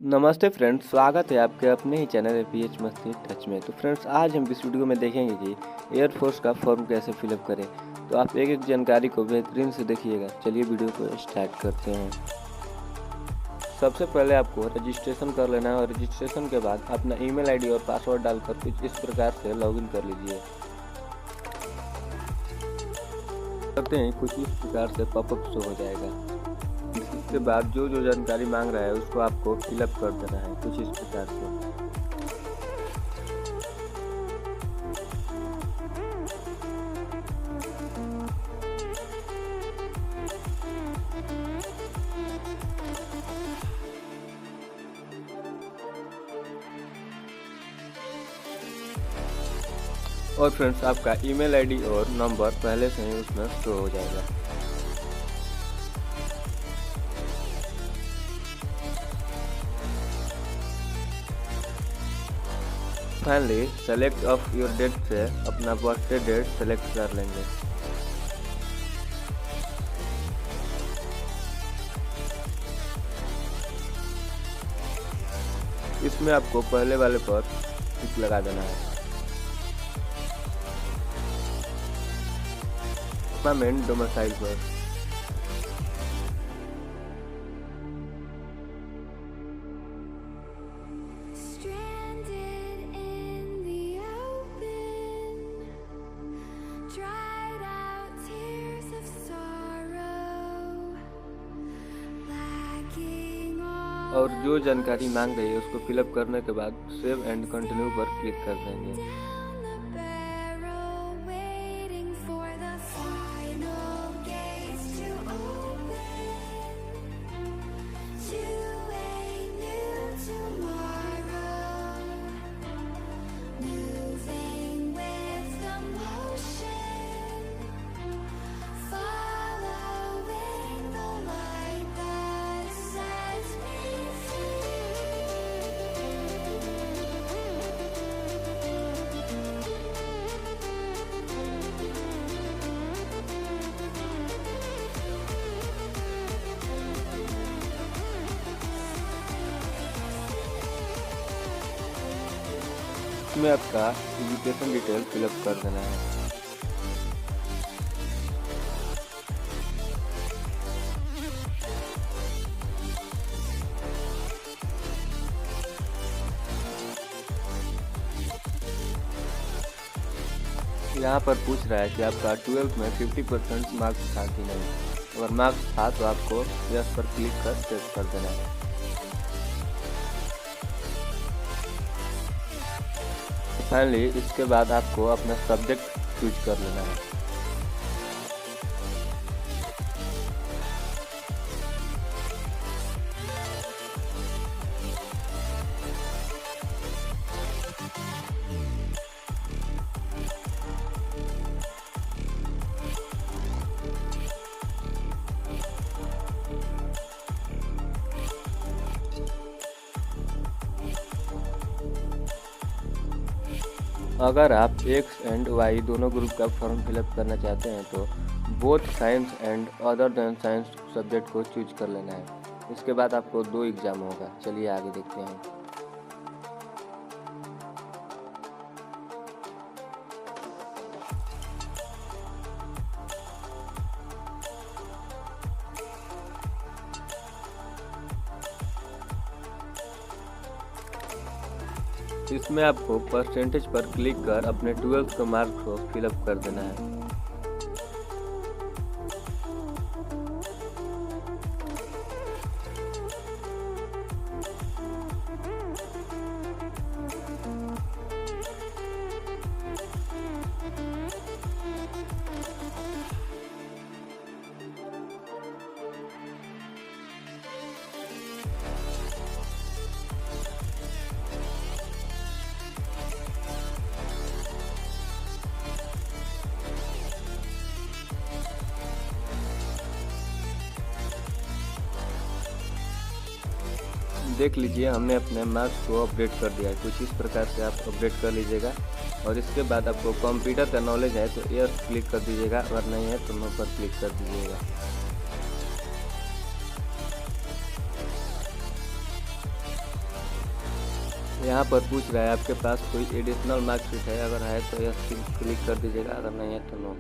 नमस्ते फ्रेंड्स, स्वागत है आपके अपने ही चैनल पीएच मस्ती टच में। तो फ्रेंड्स, आज हम इस वीडियो में देखेंगे कि एयरफोर्स का फॉर्म कैसे फिलअप करें। तो आप एक एक जानकारी को बेहतरीन से देखिएगा। चलिए वीडियो को स्टार्ट करते हैं। सबसे पहले आपको रजिस्ट्रेशन कर लेना है और रजिस्ट्रेशन के बाद अपना ईमेल आईडी और पासवर्ड डालकर कुछ इस प्रकार से लॉगिन कर लीजिए। करते हैं कुछ इस प्रकार से पॉपअप शो हो जाएगा। इसके बाद जो जो जानकारी मांग रहा है उसको आपको फिलअप कर देना है कुछ इस प्रकार से। और फ्रेंड्स, आपका ईमेल आईडी और नंबर पहले से ही उसमें शो हो जाएगा। Finally select of your date से अपना बर्थडे डेट सेलेक्ट कर लेंगे। इसमें आपको पहले वाले पर टिक लगा देना है। परमानेंट डोमिसाइल पर Stranded in the open, dried out tears of sorrow, lacking all और जो जानकारी मांग रही है उसको फिलअप करने के बाद सेव एंड कंटिन्यू पर क्लिक कर देंगे। down the barrel, waiting for the final gates to open to a new tomorrow, moving with the motion, following the light that sets me इसमें आपका एजुकेशन डिटेल फिलअप कर देना है। यहाँ पर पूछ रहा है कि आपका 12th में 50% मार्क्स था कि नहीं। अगर मार्क्स था तो आपको यस पर क्लिक कर सेव कर देना है। फाइनली इसके बाद आपको अपना सब्जेक्ट चूज कर लेना है। अगर आप एक्स एंड वाई दोनों ग्रुप का फॉर्म फिलअप करना चाहते हैं तो both science and other than science subject को चूज कर लेना है। इसके बाद आपको 2 एग्जाम होगा। चलिए आगे देखते हैं। इसमें आपको परसेंटेज पर क्लिक कर अपने 12th के मार्क्स को फिलअप कर देना है। देख लीजिए, हमने अपने मार्क्स को अपडेट कर दिया है। कुछ इस प्रकार से आप अपडेट कर लीजिएगा। और इसके बाद आपको कंप्यूटर का नॉलेज है तो यस क्लिक कर दीजिएगा, अगर नहीं है तो नो पर क्लिक कर दीजिएगा। यहाँ पर पूछ रहा है आपके पास कोई एडिशनल मार्कशीट है, अगर है तो यस क्लिक कर दीजिएगा, अगर नहीं है तो नो।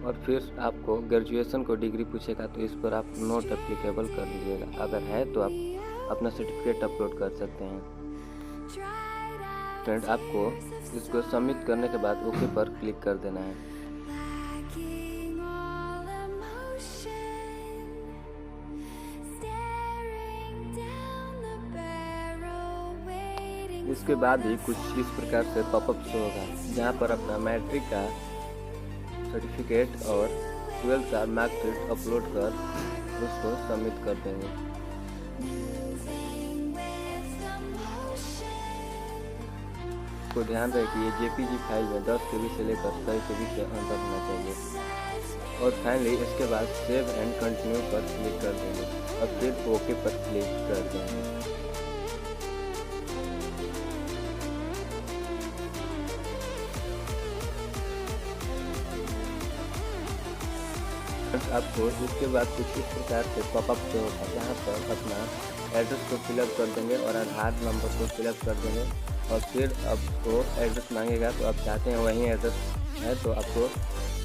और फिर आपको ग्रेजुएशन को डिग्री पूछेगा तो इस पर आप नोट एप्लीकेबल कर दीजिएगा, अगर है तो आप अपना सर्टिफिकेट अपलोड कर सकते हैं। फ्रेंड, आपको इसको सबमिट करने के बाद ओके पर क्लिक कर देना है। lacking all emotion, staring down the barrel, waiting इसके बाद ही कुछ इस प्रकार से पॉपअप शो होगा, जहाँ पर अपना मैट्रिक का सर्टिफिकेट और 12th का मार्कशीट अपलोड कर उसको सबमिट कर देंगे। तो ध्यान रहे कि ये JPG फाइल में 10 KB से लेकर 100 KB के अंदर होना चाहिए। और फाइनली इसके बाद सेव एंड कंटिन्यू पर क्लिक कर देंगे और फिर ओके पर क्लिक कर देंगे। आपको इसके बाद कुछ इस प्रकार से पॉपअप शो होगा, जहाँ पर अपना एड्रेस को फिलअप कर देंगे और आधार नंबर को फिलअप कर देंगे। और फिर आपको एड्रेस मांगेगा, तो आप चाहते हैं वहीं एड्रेस है तो आपको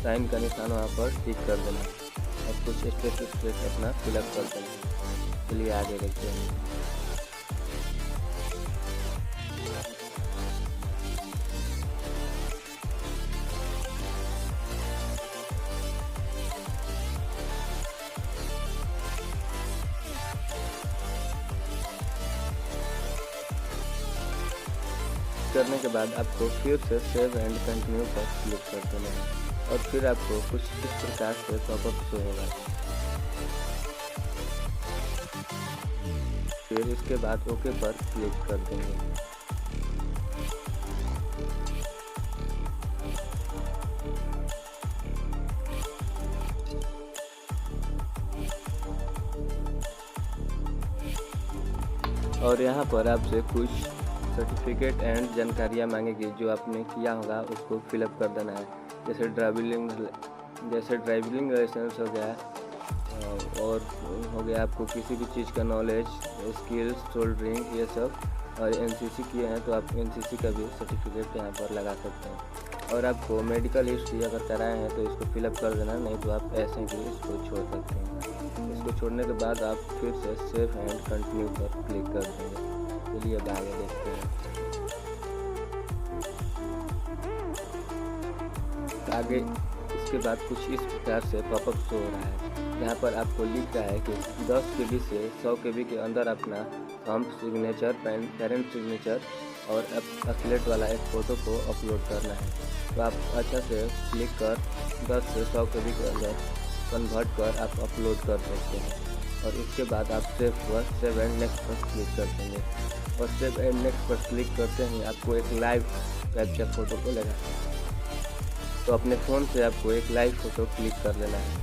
साइन का निशान वहाँ पर टिक कर देना और कुछ स्पेस अपना फिलअप कर देना। चलिए आगे देखते हैं। करने के बाद आपको फिर से सेव एंड कंटिन्यू पर क्लिक कर देना है और फिर आपको कुछ इस प्रकार से पॉपअप शो होगा। फिर इसके बाद ओके पर क्लिक कर देंगे। और यहाँ पर आपसे कुछ सर्टिफिकेट एंड जानकारियाँ मांगेगी, जो आपने किया होगा उसको फिलअप कर देना है। जैसे ड्राइविंग लाइसेंस हो गया और हो गया आपको किसी भी चीज़ का नॉलेज, स्किल्स, सोल्डरिंग, ये सब। और NCC किए हैं तो आप NCC का भी सर्टिफिकेट यहाँ पर लगा सकते हैं। और आपको मेडिकल हिस्ट्री अगर कराए हैं तो इसको फिलअप कर देना, नहीं तो आप ऐसे ही इसको छोड़ सकते हैं। इसको छोड़ने के बाद आप फिर से सेव एंड कंटिन्यू पर क्लिक कर देंगे। चलिए अब आगे देखते हैं। आगे इसके बाद कुछ इस प्रकार से पॉपअप शो हो रहा है, जहाँ पर आपको लिख रहा है कि 10 KB से 100 KB के अंदर अपना थंब सिग्नेचर, पेरेंट सिग्नेचर और असलेट वाला एक फ़ोटो को अपलोड करना है। तो आप अच्छा से क्लिक कर 10 से 100 KB के अंदर कन्वर्ट कर आप अपलोड कर सकते हैं। और इसके बाद आप सेव एंड नेक्स्ट पर क्लिक कर देंगे। और सेव एंड नेक्स्ट पर क्लिक करते ही आपको एक लाइव कैप्चर फ़ोटो को लेगा, तो अपने फ़ोन से आपको एक लाइव फ़ोटो क्लिक कर लेना है।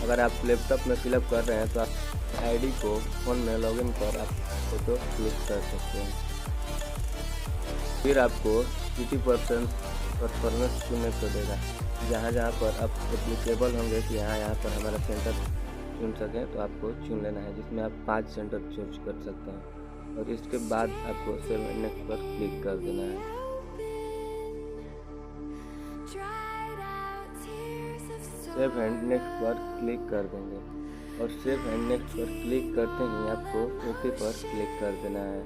अगर आप लैपटॉप में फिलअप कर रहे हैं तो आप ID को फ़ोन में लॉगिन कर आप फ़ोटो क्लिक कर सकते हैं। फिर आपको सिटी परफॉर्मेंस चुनने को देगा, जहाँ पर आप एप्लीकेबल होंगे कि यहाँ पर हमारा सेंटर चुन सकें, तो आपको चुन लेना है, जिसमें आप 5 सेंटर चूज कर सकते हैं। और इसके बाद आपको सेव एंड नेक्स्ट पर क्लिक कर देना है। सेव एंड नेक्स्ट पर क्लिक कर देंगे और सेव एंड नेक्स्ट पर क्लिक करते ही आपको ओके पर क्लिक कर देना है।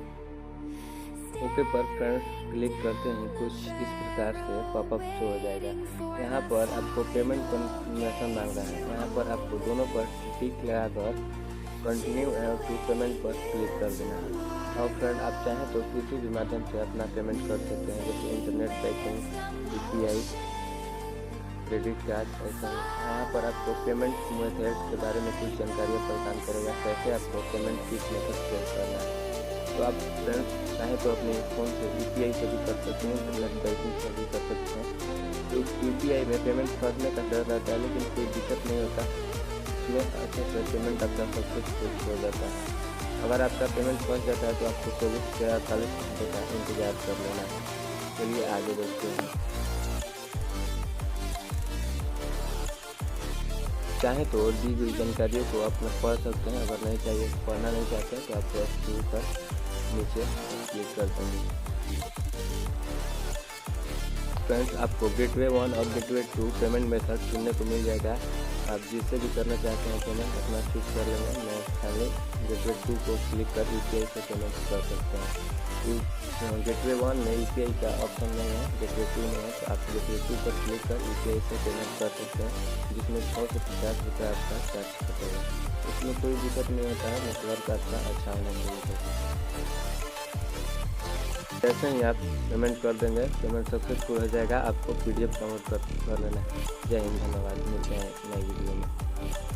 ओके पर फ्रेंड्स क्लिक करते ही कुछ इस प्रकार से पॉपअप शो हो जाएगा। यहाँ पर आपको पेमेंट कंफर्मेशन मांग रहा है, यहाँ पर आपको दोनों पर टिक लगाकर कंटिन्यू टू पेमेंट पर क्लिक कर देना है। और फ्रेंड, आप चाहें तो किसी भी माध्यम से अपना पेमेंट कर सकते हैं, जैसे internet banking, UPI, credit card, ऐसा। यहाँ पर आपको पेमेंट मेथड के बारे में कुछ जानकारियाँ प्रदान करेगा, कैसे आपको पेमेंट किस मेथड से करना है। तो आप फ्रेंड्स चाहें तो अपने फ़ोन से UPI से भी कर सकते हैं, इंटरनेट बैंकिंग से भी कर सकते हैं। तो UPI में पेमेंट फंसने का डर रहता है, लेकिन कोई दिक्कत नहीं होता, इसमें अच्छे से पेमेंट आपका सब कुछ हो जाता है। अगर आपका पेमेंट फंस जाता है तो आपको 24 से 48 घंटे का इंतज़ार कर लेना है। चलिए आगे देखते हैं। चाहे तो दी गई जानकारियों को अपना पढ़ सकते हैं, अगर नहीं चाहिए पढ़ना नहीं चाहते तो आप छू कर नीचे क्लिक कर देंगे। फ्रेंड्स आपको गेटवे 1 और गेटवे 2 पेमेंट मेथड चुनने को मिल जाएगा। आप जिससे भी करना चाहते हैं पेमेंट अपना चूज कर लेंगे। मैं खाली गेटवे 2 को क्लिक कर यूपीआई से पेमेंट कर सकते हैं। गेटवे 1 में यूपीआई का ऑप्शन नहीं है, गेटवे 2 में है, तो आप गेटवे 2 पर क्लिक कर यूपीआई से पेमेंट कर सकते हैं, जिसमें 100 से 50 रुपये आपका चार्ज कटेगा। इसमें कोई दिक्कत नहीं होता है, नेटवर्क आपका अच्छा होना चाहिए। जैसे ही आप पेमेंट कर देंगे पेमेंट सक्सेसफुल हो जाएगा। आपको PDF डाउनलोड कर लेना है। जय हिंद, धन्यवाद, मिलते हैं नई वीडियो में।